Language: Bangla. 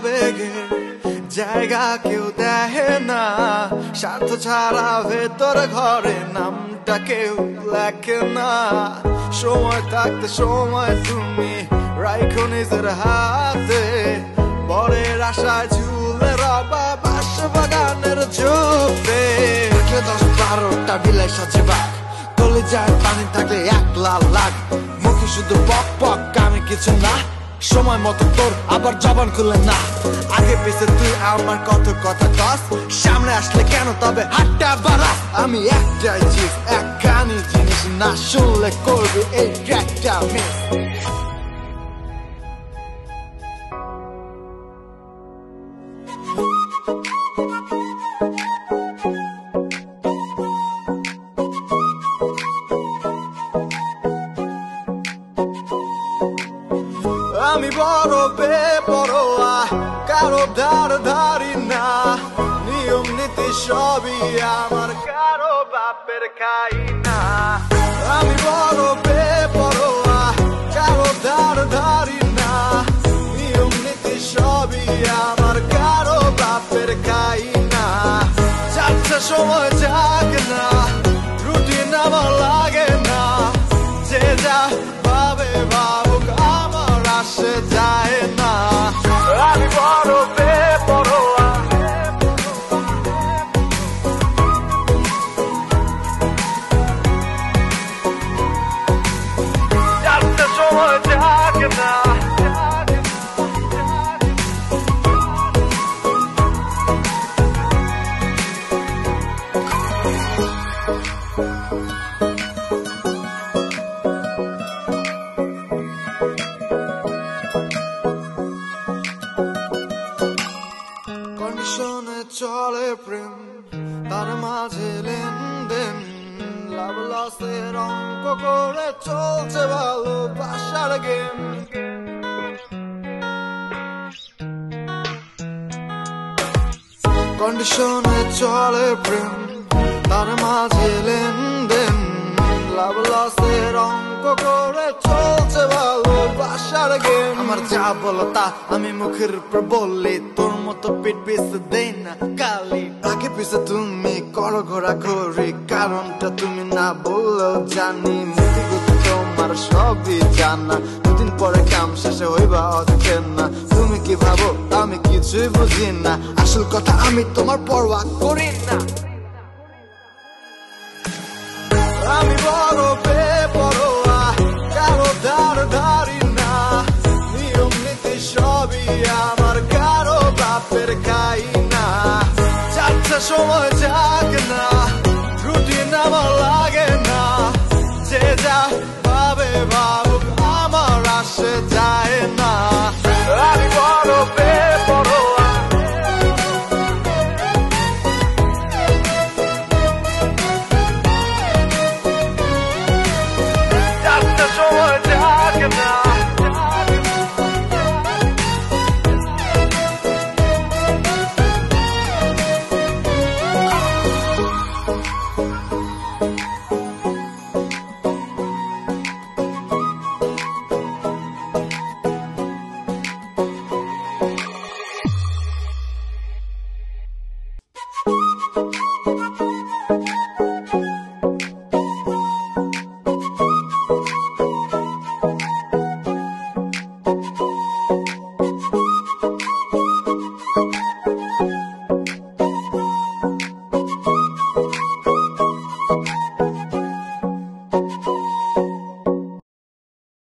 আবেগের জায়গা কেউ দেয় না, স্বার্থ ছাড়া ভেতর ঘরে নামটা কেউ লেখে না। সময় থাকতে সময় তুমি রাখো নিজের হাতে, বরের আশায় ঝুলে রবা বাস বাগানের ঝোপে। 10-12টা বিলাই সাজে বাঘ, তলে যায় পানি থাকলে 1 লাখ লাখ। মুখে শুধু পক পক, আমি কিছু না, সময় মতো তোর আবার জবান খুলে না। আগে পেছে তুই আমার কত কথা কস, সামনে আসলে কেন তবে হাতটা বাড়াস। আমি একটাই চিজ, একখানি জিনিস, না শুনলে করবি এই ট্র্যাকটা মিস। আমি বড় বেপরোয়া, কারো ধার ধারি না, নিয়ম নীতি সবই আমার, কারো বাপের খাই না। আমি বড় বেপরোয়া, কারো ধার ধারি না, নিয়ম নীতি সবই আমার, কারো বাপের খাই না। যাচ্ছে সময় যাক না, রুটিন আমার লাগে না, যে যা ভাবে ভাবুক আমার আসে যায় না। আমি বড় বেপরোয়া, যাচ্ছে সময় যাক না। কন্ডিশনে চলে প্রেম, তার মাঝে লেনদেন, লাভ লসের অঙ্ক করে চলছে ভালোবাসার গেম। কন্ডিশনে চলে প্রেম, তার মাঝে লেনদেন, লাভ লসের অঙ্ক করে চলছে ভালোবাসার গেম। আমার যা বলো তা আমি মুখের উপর বললি, তোর মতো পিঠ পিছে দেই না কালি। আগে পিছে তুমি করো ঘোরাঘুরি, কারণটা তুমি না বললেও জানি। নীতিগতি তোমার সবই জানা, দুদিন পরে কাম শেষে হইবা অচেনা। তুমি কি ভাবো আমি কিছুই বুঝি না, আসল কথা আমি তোমার পরোয়া করি না। আমি বড় বেপরোয়া, কারো ধার ধারি না, নিয়ম নীতি সবই আমার, কারো বাপের খাই না। যাচ্ছে সময় যাক না,